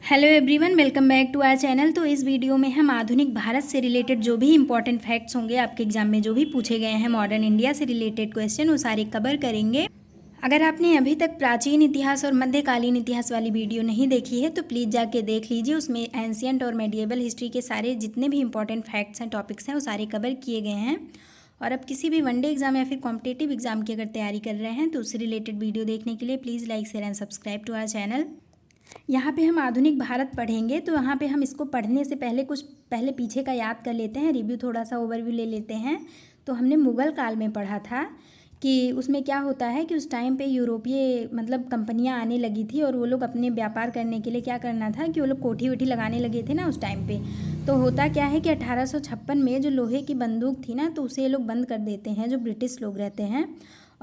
Hello everyone, welcome back to our channel. तो इस video में हम आधुनिक भारत से रिलेटेड जो भी इंपॉर्टेंट फैक्ट्स होंगे आपके एग्जाम में जो भी पूछे गए हैं मॉडर्न इंडिया से रिलेटेड क्वेश्चन वो सारे कवर करेंगे। अगर आपने अभी तक प्राचीन इतिहास और मध्यकालीन इतिहास वाली वीडियो नहीं देखी है तो प्लीज़ जाके देख लीजिए। उसमें एंशियंट और मेडिएवल हिस्ट्री के सारे जितने भी इंपॉर्टेंट फैक्ट्स हैं, टॉपिक्स हैं, वो सारे कवर किए गए हैं। और अब किसी भी वनडे एग्जाम या फिर कॉम्पिटेटिव एग्जाम की अगर तैयारी कर रहे हैं तो उससे रिलेटेड वीडियो देखने के लिए please like share and subscribe to our channel. यहाँ पे हम आधुनिक भारत पढ़ेंगे तो यहाँ पे हम इसको पढ़ने से पहले कुछ पहले पीछे का याद कर लेते हैं, रिव्यू थोड़ा सा ओवरव्यू ले लेते हैं। तो हमने मुग़ल काल में पढ़ा था कि उसमें क्या होता है कि उस टाइम पे यूरोपीय मतलब कंपनियाँ आने लगी थी और वो लोग अपने व्यापार करने के लिए क्या करना था कि वो लोग कोठी वोठी लगाने लगे थे ना उस टाइम पे। तो होता क्या है कि 1856 में जो लोहे की बंदूक थी ना तो उसे ये लोग बंद कर देते हैं जो ब्रिटिश लोग रहते हैं।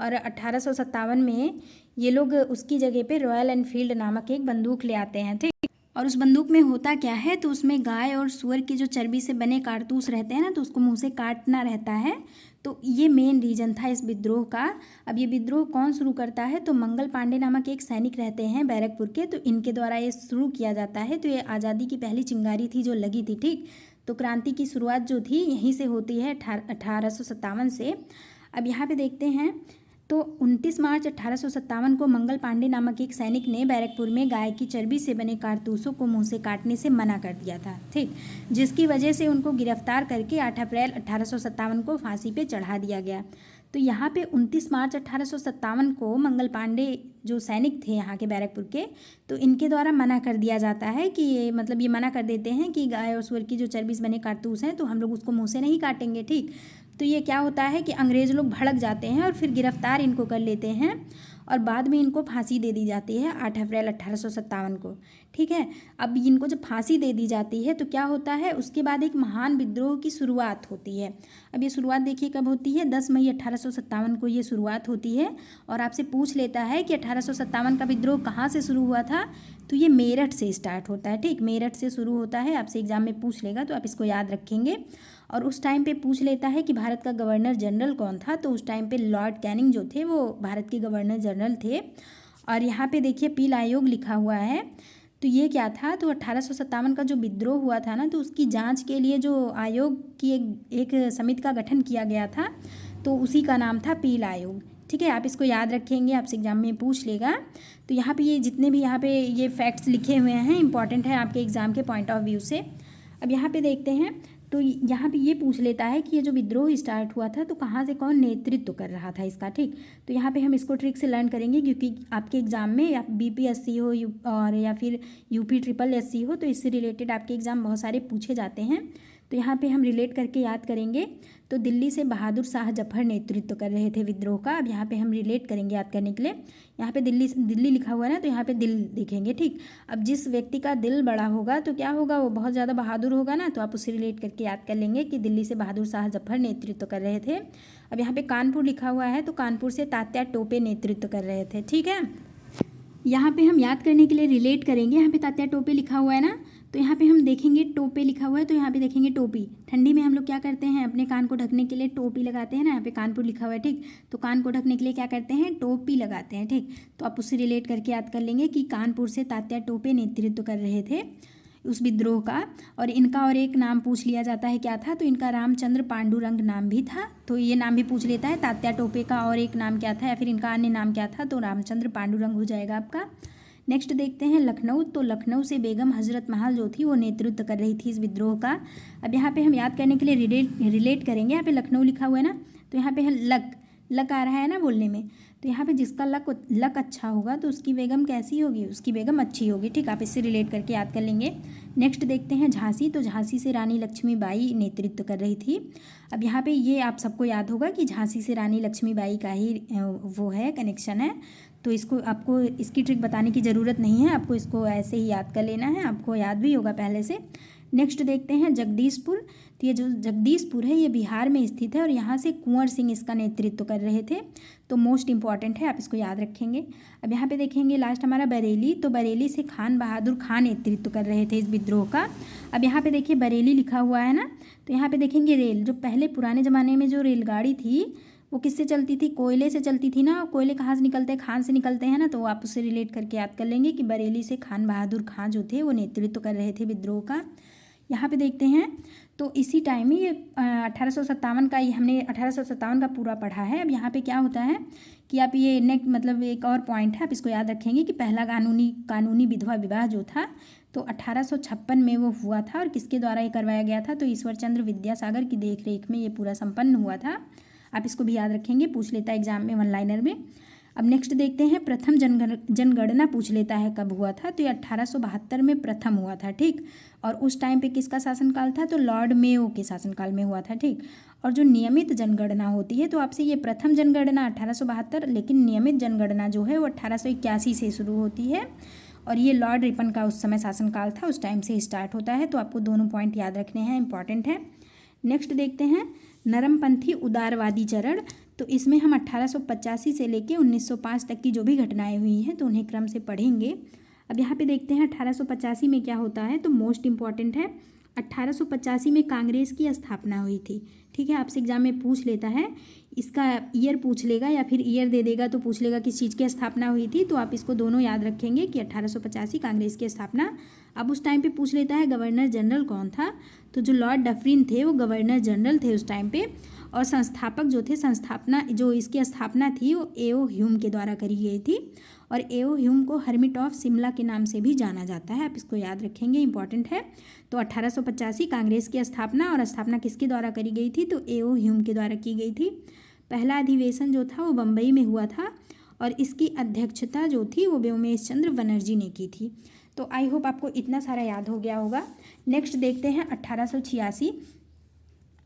और 1857 में ये लोग उसकी जगह पे रॉयल एनफील्ड नामक एक बंदूक ले आते हैं, ठीक। और उस बंदूक में होता क्या है तो उसमें गाय और सूअर की जो चर्बी से बने कारतूस रहते हैं ना तो उसको मुंह से काटना रहता है। तो ये मेन रीज़न था इस विद्रोह का। अब ये विद्रोह कौन शुरू करता है तो मंगल पांडे नामक एक सैनिक रहते हैं बैरकपुर के, तो इनके द्वारा ये शुरू किया जाता है। तो ये आज़ादी की पहली चिंगारी थी जो लगी थी, ठीक। तो क्रांति की शुरुआत जो थी यहीं से होती है 1857 से। अब यहाँ पे देखते हैं तो 29 मार्च 1857 को मंगल पांडे नामक एक सैनिक ने बैरकपुर में गाय की चर्बी से बने कारतूसों को मुंह से काटने से मना कर दिया था, ठीक। जिसकी वजह से उनको गिरफ्तार करके 8 अप्रैल 1857 को फांसी पे चढ़ा दिया गया। तो यहाँ पे 29 मार्च 1857 को मंगल पांडे जो सैनिक थे यहाँ के बैरकपुर के, तो इनके द्वारा मना कर दिया जाता है कि ये मतलब ये मना कर देते हैं कि गाय और सूअर की जो चर्बी से बने कारतूस हैं तो हम लोग उसको मुँह से नहीं काटेंगे, ठीक। तो ये क्या होता है कि अंग्रेज़ लोग भड़क जाते हैं और फिर गिरफ्तार इनको कर लेते हैं और बाद में इनको फांसी दे दी जाती है 8 अप्रैल 1857 को, ठीक है। अब इनको जब फांसी दे दी जाती है तो क्या होता है उसके बाद एक महान विद्रोह की शुरुआत होती है। अब ये शुरुआत देखिए कब होती है, 10 मई 1857 को ये शुरुआत होती है। और आपसे पूछ लेता है कि 1857 का विद्रोह कहाँ से शुरू हुआ था, तो ये मेरठ से स्टार्ट होता है, ठीक। मेरठ से शुरू होता है, आपसे एग्जाम में पूछ लेगा तो आप इसको याद रखेंगे। और उस टाइम पे पूछ लेता है कि भारत का गवर्नर जनरल कौन था, तो उस टाइम पे लॉर्ड कैनिंग जो थे वो भारत के गवर्नर जनरल थे। और यहाँ पे देखिए पील आयोग लिखा हुआ है। तो ये क्या था, तो 1857 का जो विद्रोह हुआ था ना तो उसकी जांच के लिए जो आयोग की एक समिति का गठन किया गया था तो उसी का नाम था पील आयोग, ठीक है। आप इसको याद रखेंगे, आपसे एग्जाम में पूछ लेगा। तो यहाँ पे ये जितने भी यहाँ पे ये फैक्ट्स लिखे हुए हैं इंपॉर्टेंट है आपके एग्ज़ाम के पॉइंट ऑफ व्यू से। अब यहाँ पे देखते हैं तो यहाँ पे ये पूछ लेता है कि ये जो विद्रोह स्टार्ट हुआ था तो कहाँ से कौन नेतृत्व कर रहा था इसका, ठीक। तो यहाँ पे हम इसको ट्रिक से लर्न करेंगे क्योंकि आपके एग्ज़ाम में या बीपीएससी हो और या फिर यूपी ट्रिपल एससी हो तो इससे रिलेटेड आपके एग्ज़ाम बहुत सारे पूछे जाते हैं। तो यहाँ पे हम रिलेट करके याद करेंगे। तो दिल्ली से बहादुर शाह जफर नेतृत्व कर रहे थे विद्रोह का। अब यहाँ पे हम रिलेट करेंगे याद करने के लिए। यहाँ पे दिल्ली लिखा हुआ है ना तो यहाँ पे दिल लिखेंगे, ठीक। अब जिस व्यक्ति का दिल बड़ा होगा तो क्या होगा, वो बहुत ज़्यादा बहादुर होगा ना, तो आप उससे रिलेट करके याद कर लेंगे कि दिल्ली से बहादुर शाह जफर नेतृत्व कर रहे थे। अब यहाँ पे कानपुर लिखा हुआ है तो कानपुर से तात्या टोपे नेतृत्व कर रहे थे, ठीक है। यहाँ पे हम याद करने के लिए रिलेट करेंगे। यहाँ पे तात्या टोपे लिखा हुआ है ना तो यहाँ पे हम देखेंगे टोपे लिखा हुआ है तो यहाँ पे देखेंगे टोपी। ठंडी में हम लोग क्या करते हैं, अपने कान को ढकने के लिए टोपी लगाते हैं ना। यहाँ पे कानपुर लिखा हुआ है, ठीक। तो कान को ढकने के लिए क्या करते हैं, टोपी लगाते हैं, ठीक। तो आप उससे रिलेट करके याद कर लेंगे कि कानपुर से तात्या टोपे नेतृत्व कर रहे थे उस विद्रोह का। और इनका और एक नाम पूछ लिया जाता है, क्या था, तो इनका रामचंद्र पांडुरंग नाम भी था। तो ये नाम भी पूछ लेता है तात्या टोपे का और एक नाम क्या था या फिर इनका अन्य नाम क्या था, तो रामचंद्र पांडुरंग हो जाएगा आपका। नेक्स्ट देखते हैं लखनऊ। तो लखनऊ से बेगम हजरत महल जो थी वो नेतृत्व कर रही थी इस विद्रोह का। अब यहाँ पे हम याद करने के लिए रिलेट करेंगे। यहाँ पे लखनऊ लिखा हुआ है ना तो यहाँ पे लक आ रहा है ना बोलने में, तो यहाँ पे जिसका लक अच्छा होगा तो उसकी बेगम कैसी होगी, उसकी बेगम अच्छी होगी, ठीक। आप इससे रिलेट करके याद कर लेंगे। नेक्स्ट देखते हैं झांसी। तो झांसी से रानी लक्ष्मीबाई नेतृत्व कर रही थी। अब यहाँ पे ये आप सबको याद होगा कि झांसी से रानी लक्ष्मीबाई का ही वो है कनेक्शन है। तो इसको आपको इसकी ट्रिक बताने की ज़रूरत नहीं है, आपको इसको ऐसे ही याद कर लेना है, आपको याद भी होगा पहले से। नेक्स्ट देखते हैं जगदीशपुर। तो ये जो जगदीशपुर है ये बिहार में स्थित है और यहाँ से कुंवर सिंह इसका नेतृत्व कर रहे थे। तो मोस्ट इंपॉर्टेंट है, आप इसको याद रखेंगे। अब यहाँ पे देखेंगे लास्ट हमारा बरेली। तो बरेली से खान बहादुर खान नेतृत्व कर रहे थे इस विद्रोह का। अब यहाँ पे देखिए बरेली लिखा हुआ है ना तो यहाँ पे देखेंगे रेल, जो पहले पुराने ज़माने में जो रेलगाड़ी थी वो किससे चलती थी? कोयले से चलती थी ना। कोयले कहाँ से निकलते हैं? खान से निकलते हैं ना। तो आप उससे रिलेट करके याद कर लेंगे कि बरेली से खान बहादुर खां जो थे वो नेतृत्व कर रहे थे विद्रोह का। यहाँ पे देखते हैं तो इसी टाइम में ये 1857 का, ये हमने 1857 का पूरा पढ़ा है। अब यहाँ पे क्या होता है कि आप ये नेक्स्ट मतलब एक और पॉइंट है, आप इसको याद रखेंगे कि पहला कानूनी विधवा विवाह जो था तो 1856 में वो हुआ था। और किसके द्वारा ये करवाया गया था? तो ईश्वर चंद्र विद्यासागर की देखरेख में ये पूरा संपन्न हुआ था। आप इसको भी याद रखेंगे, पूछ लेता है एग्जाम में वन लाइनर में। अब नेक्स्ट देखते हैं, प्रथम जनगणना पूछ लेता है कब हुआ था? तो ये 1872 में प्रथम हुआ था, ठीक। और उस टाइम पे किसका शासनकाल था? तो लॉर्ड मेयो के शासनकाल में हुआ था, ठीक। और जो नियमित जनगणना होती है तो आपसे ये प्रथम जनगणना 1872, लेकिन नियमित जनगणना जो है वो 1881 से शुरू होती है। और ये लॉर्ड रिपन का उस समय शासनकाल था, उस टाइम से स्टार्ट होता है। तो आपको दोनों पॉइंट याद रखने हैं, इंपॉर्टेंट है। नेक्स्ट देखते हैं, नरमपंथी उदारवादी चरण। तो इसमें हम 1885 से लेके 1905 तक की जो भी घटनाएं हुई हैं तो उन्हें क्रम से पढ़ेंगे। अब यहाँ पे देखते हैं 1885 में क्या होता है, तो मोस्ट इम्पॉर्टेंट है। 1885 में कांग्रेस की स्थापना हुई थी, ठीक है। आपसे एग्जाम में पूछ लेता है, इसका ईयर पूछ लेगा या फिर ईयर दे देगा तो पूछ लेगा किस चीज़ की स्थापना हुई थी। तो आप इसको दोनों याद रखेंगे कि 1885 कांग्रेस की स्थापना। अब उस टाइम पे पूछ लेता है गवर्नर जनरल कौन था? तो जो लॉर्ड डफरिन थे वो गवर्नर जनरल थे उस टाइम पे। और संस्थापक जो थे, संस्थापना जो इसकी स्थापना थी वो एओ ह्यूम के द्वारा करी गई थी। और एओ ह्यूम को हर्मिट ऑफ शिमला के नाम से भी जाना जाता है, आप इसको याद रखेंगे, इंपॉर्टेंट है। तो 1885 कांग्रेस की स्थापना, और स्थापना किसके द्वारा करी गई थी? तो एओ ह्यूम के द्वारा की गई थी। पहला अधिवेशन जो था वो बम्बई में हुआ था और इसकी अध्यक्षता जो थी वो व्योमेश चंद्र बनर्जी ने की थी। तो आई होप आपको इतना सारा याद हो गया होगा। नेक्स्ट देखते हैं 1886।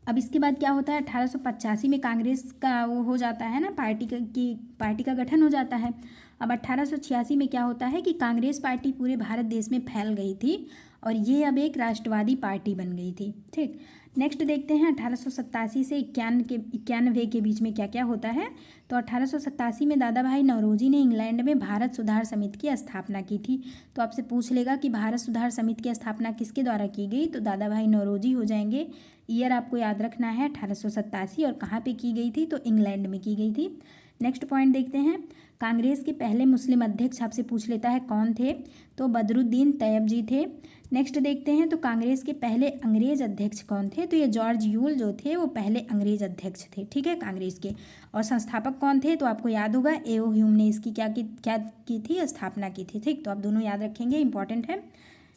अब इसके बाद क्या होता है, 1885 में कांग्रेस का वो हो जाता है ना, पार्टी का गठन हो जाता है। अब 1886 में क्या होता है कि कांग्रेस पार्टी पूरे भारत देश में फैल गई थी और ये अब एक राष्ट्रवादी पार्टी बन गई थी, ठीक। नेक्स्ट देखते हैं 1887 से 91 के बीच में क्या क्या होता है। तो 1887 में दादा भाई नौरोजी ने इंग्लैंड में भारत सुधार समिति की स्थापना की थी। तो आपसे पूछ लेगा कि भारत सुधार समिति की स्थापना किसके द्वारा की गई? तो दादा भाई नौरोजी हो जाएंगे। ईयर आपको याद रखना है 1887, और कहाँ पे की गई थी? तो इंग्लैंड में की गई थी। नेक्स्ट पॉइंट देखते हैं, कांग्रेस के पहले मुस्लिम अध्यक्ष आपसे पूछ लेता है कौन थे? तो बदरुद्दीन तैयब जी थे। नेक्स्ट देखते हैं, तो कांग्रेस के पहले अंग्रेज अध्यक्ष कौन थे? तो ये जॉर्ज यूल जो थे वो पहले अंग्रेज अध्यक्ष थे, ठीक है, कांग्रेस के। और संस्थापक कौन थे? तो आपको याद होगा एओ ह्यूम ने इसकी क्या की थी? स्थापना की थी, ठीक। तो आप दोनों याद रखेंगे, इंपॉर्टेंट है।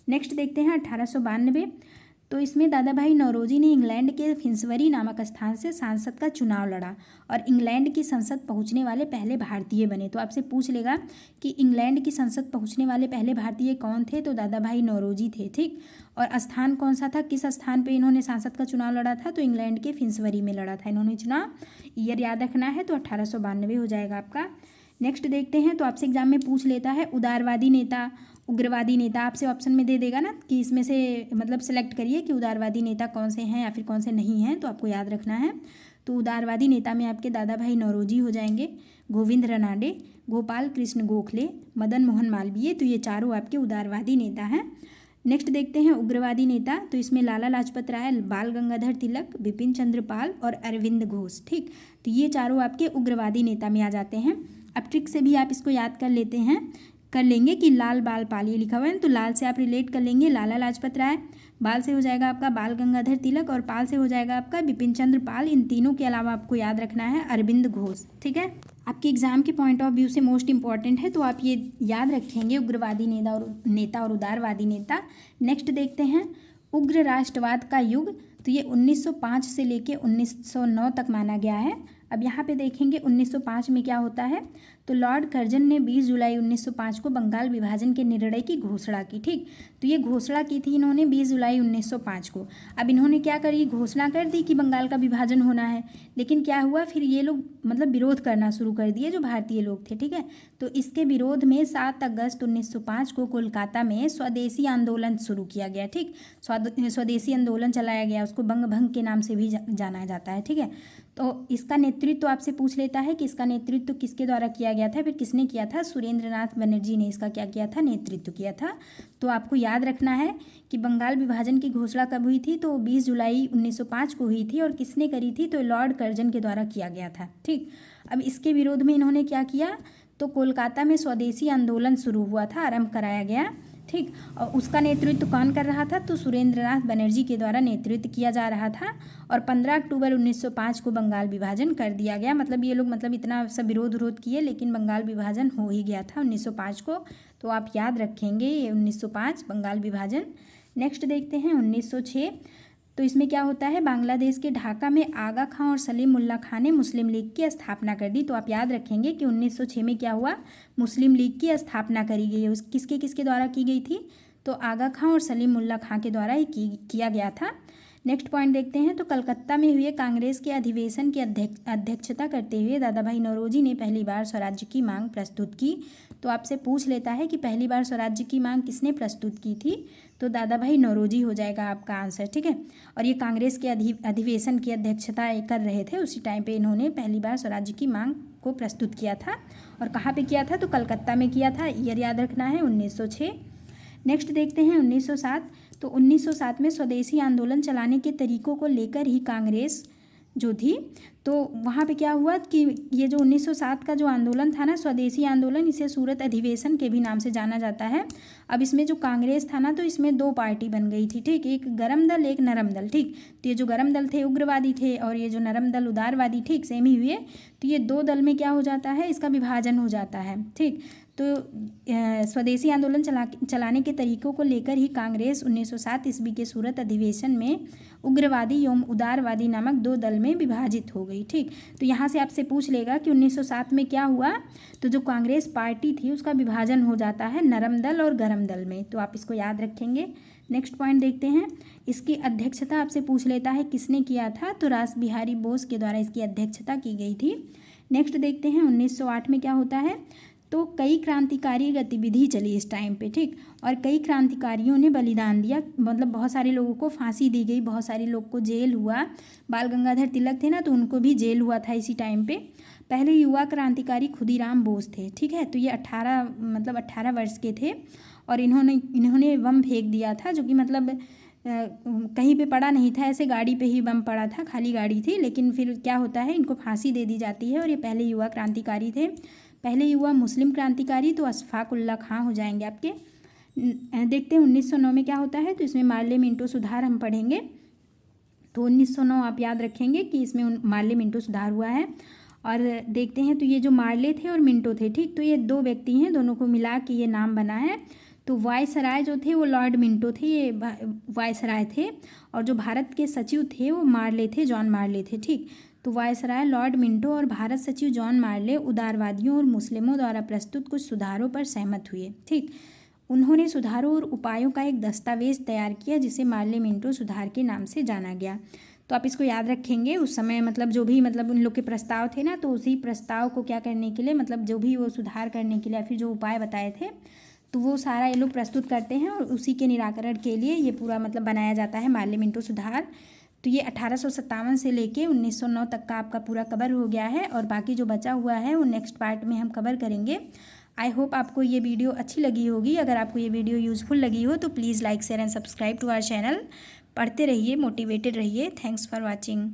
नेक्स्ट देखते हैं 1892। तो इसमें दादा भाई नौरोजी ने इंग्लैंड के फिंसबरी नामक स्थान से सांसद का चुनाव लड़ा और इंग्लैंड की संसद पहुंचने वाले पहले भारतीय बने। तो आपसे पूछ लेगा कि इंग्लैंड की संसद पहुंचने वाले पहले भारतीय कौन थे? तो दादा भाई नौरोजी थे, ठीक। और स्थान कौन सा था, किस स्थान पे इन्होंने सांसद का चुनाव लड़ा था? तो इंग्लैंड के फिंसबरी में लड़ा था इन्होंने चुनाव। ईयर याद रखना है, तो 1892 हो जाएगा आपका। नेक्स्ट देखते हैं, तो आपसे एग्जाम में पूछ लेता है उदारवादी नेता, उग्रवादी नेता। आपसे ऑप्शन में दे देगा ना कि इसमें से मतलब सेलेक्ट करिए कि उदारवादी नेता कौन से हैं या फिर कौन से नहीं हैं। तो आपको याद रखना है। तो उदारवादी नेता में आपके दादा भाई नौरोजी हो जाएंगे, गोविंद रनाडे, गोपाल कृष्ण गोखले, मदन मोहन मालवीय। तो ये चारों आपके उदारवादी नेता हैं। नेक्स्ट देखते हैं उग्रवादी नेता। तो इसमें लाला लाजपत राय, बाल गंगाधर तिलक, बिपिन चंद्र पाल और अरविंद घोष, ठीक। तो ये चारों आपके उग्रवादी नेता में आ जाते हैं। अब ट्रिक से भी आप इसको याद कर लेंगे कि लाल बाल पाल ये लिखा हुआ है, तो लाल से आप रिलेट कर लेंगे लाला लाजपत राय, बाल से हो जाएगा आपका बाल गंगाधर तिलक और पाल से हो जाएगा आपका बिपिन चंद्र पाल। इन तीनों के अलावा आपको याद रखना है अरविंद घोष, ठीक है। आपके एग्जाम के पॉइंट ऑफ व्यू से मोस्ट इंपॉर्टेंट है, तो आप ये याद रखेंगे उग्रवादी नेता और उदारवादी नेता। नेक्स्ट देखते हैं उग्र राष्ट्रवाद का युग। तो ये 1905 से लेके 1909 तक माना गया है। अब यहाँ पे देखेंगे 1905 में क्या होता है। तो लॉर्ड कर्जन ने 20 जुलाई 1905 को बंगाल विभाजन के निर्णय की घोषणा की, ठीक। तो ये घोषणा की थी इन्होंने 20 जुलाई 1905 को। अब इन्होंने क्या करी, घोषणा कर दी कि बंगाल का विभाजन होना है, लेकिन क्या हुआ फिर ये लोग मतलब विरोध करना शुरू कर दिए जो भारतीय लोग थे, ठीक है। तो इसके विरोध में 7 अगस्त 1905 को कोलकाता में स्वदेशी आंदोलन शुरू किया गया, ठीक। स्वदेशी आंदोलन चलाया गया, उसको बंग भंग के नाम से भी जाना जाता है, ठीक है। तो इसका नेतृत्व आपसे पूछ लेता है कि इसका नेतृत्व किसके द्वारा किया गया था, फिर किसने किया था, सुरेंद्रनाथ बनर्जी ने इसका क्या किया था, नेतृत्व किया था। तो आपको याद रखना है कि बंगाल विभाजन की घोषणा कब हुई थी, तो 20 जुलाई 1905 को हुई थी। और किसने करी थी, तो लॉर्ड कर्जन के द्वारा किया गया था। ठीक, अब इसके विरोध में इन्होंने क्या किया, तो कोलकाता में स्वदेशी आंदोलन शुरू हुआ था, आरंभ कराया गया। ठीक, और उसका नेतृत्व कौन कर रहा था, तो सुरेंद्रनाथ बनर्जी के द्वारा नेतृत्व किया जा रहा था। और 15 अक्टूबर 1905 को बंगाल विभाजन कर दिया गया। मतलब ये लोग मतलब इतना सब विरोध किए, लेकिन बंगाल विभाजन हो ही गया था 1905 को। तो आप याद रखेंगे ये 1905 बंगाल विभाजन। नेक्स्ट देखते हैं 1906। तो इसमें क्या होता है, बांग्लादेश के ढाका में आगा खां और सलीम उल्लाह खां ने मुस्लिम लीग की स्थापना कर दी। तो आप याद रखेंगे कि 1906 में क्या हुआ, मुस्लिम लीग की स्थापना करी गई है। उस किसके द्वारा की गई थी, तो आगा खां और सलीम उल्लाह खां के द्वारा ही किया गया था। नेक्स्ट पॉइंट देखते हैं। तो कलकत्ता में हुए कांग्रेस के अधिवेशन की अध्यक्षता करते हुए दादा भाई नौरोजी ने पहली बार स्वराज्य की मांग प्रस्तुत की। तो आपसे पूछ लेता है कि पहली बार स्वराज्य की मांग किसने प्रस्तुत की थी, तो दादा भाई नौरोजी हो जाएगा आपका आंसर। ठीक है, और ये कांग्रेस के अधिवेशन की अध्यक्षता कर रहे थे, उसी टाइम पे इन्होंने पहली बार स्वराज्य की मांग को प्रस्तुत किया था। और कहाँ पे किया था, तो कलकत्ता में किया था। ईयर याद रखना है 1906। नेक्स्ट देखते हैं 1907। तो 1907 में स्वदेशी आंदोलन चलाने के तरीकों को लेकर ही कांग्रेस जो थी, तो वहाँ पे क्या हुआ कि ये जो 1907 का जो आंदोलन था ना, स्वदेशी आंदोलन, इसे सूरत अधिवेशन के भी नाम से जाना जाता है। अब इसमें जो कांग्रेस था ना, तो इसमें दो पार्टी बन गई थी। ठीक, एक गरम दल, एक नरम दल। ठीक, तो ये जो गरम दल थे उग्रवादी थे, और ये जो नरम दल उदारवादी, ठीक सेम ही हुए। तो ये दो दल में क्या हो जाता है, इसका विभाजन हो जाता है। ठीक, तो स्वदेशी आंदोलन चलाने के तरीकों को लेकर ही कांग्रेस 1907 ईस्वी के सूरत अधिवेशन में उग्रवादी एवं उदारवादी नामक दो दल में विभाजित हो गई। ठीक, तो यहाँ से आपसे पूछ लेगा कि 1907 में क्या हुआ, तो जो कांग्रेस पार्टी थी उसका विभाजन हो जाता है नरम दल और गरम दल में। तो आप इसको याद रखेंगे। नेक्स्ट पॉइंट देखते हैं। इसकी अध्यक्षता आपसे पूछ लेता है किसने किया था, तो रास बिहारी बोस के द्वारा इसकी अध्यक्षता की गई थी। नेक्स्ट देखते हैं 1908 में क्या होता है, तो कई क्रांतिकारी गतिविधि चली इस टाइम पे। ठीक, और कई क्रांतिकारियों ने बलिदान दिया, मतलब बहुत सारे लोगों को फांसी दी गई, बहुत सारे लोग को जेल हुआ। बाल गंगाधर तिलक थे ना, तो उनको भी जेल हुआ था इसी टाइम पे। पहले युवा क्रांतिकारी खुदीराम बोस थे। ठीक है, तो ये 18 वर्ष के थे, और इन्होंने बम फेंक दिया था, जो कि मतलब कहीं पे पड़ा नहीं था, ऐसे गाड़ी पे ही बम पड़ा था, खाली गाड़ी थी। लेकिन फिर क्या होता है, इनको फांसी दे दी जाती है, और ये पहले युवा क्रांतिकारी थे। पहले युवा मुस्लिम क्रांतिकारी तो अशफाक उल्लाह खां हो जाएंगे आपके। देखते हैं 1909 में क्या होता है, तो इसमें मार्ले मिंटो सुधार हम पढ़ेंगे। तो 1909 आप याद रखेंगे कि इसमें मार्ले मिंटो सुधार हुआ है। और देखते हैं, तो ये जो मार्ले थे और मिंटो थे, ठीक, तो ये दो व्यक्ति हैं, दोनों को मिला के ये नाम बना है। तो वायसराय जो थे वो लॉर्ड मिंटो थे, ये वायसराय थे। और जो भारत के सचिव थे वो मार्ले थे, जॉन मार्ले थे। ठीक, तो वायसराय लॉर्ड मिंटो और भारत सचिव जॉन मार्ले उदारवादियों और मुस्लिमों द्वारा प्रस्तुत कुछ सुधारों पर सहमत हुए। ठीक, उन्होंने सुधारों और उपायों का एक दस्तावेज तैयार किया, जिसे मार्ले मिंटो सुधार के नाम से जाना गया। तो आप इसको याद रखेंगे। उस समय मतलब जो भी मतलब उन लोग के प्रस्ताव थे ना, तो उसी प्रस्ताव को क्या करने के लिए, मतलब जो भी वो सुधार करने के लिए या फिर जो उपाय बताए थे, तो वो सारा ये लोग प्रस्तुत करते हैं, और उसी के निराकरण के लिए ये पूरा मतलब बनाया जाता है मार्ले मिंटो सुधार। तो ये 1857 से लेके 1909 तक का आपका पूरा कवर हो गया है, और बाकी जो बचा हुआ है वो नेक्स्ट पार्ट में हम कवर करेंगे। आई होप आपको ये वीडियो अच्छी लगी होगी। अगर आपको ये वीडियो यूज़फुल लगी हो तो please like share and subscribe to our channel. पढ़ते रहिए, मोटिवेटेड रहिए। Thanks for watching.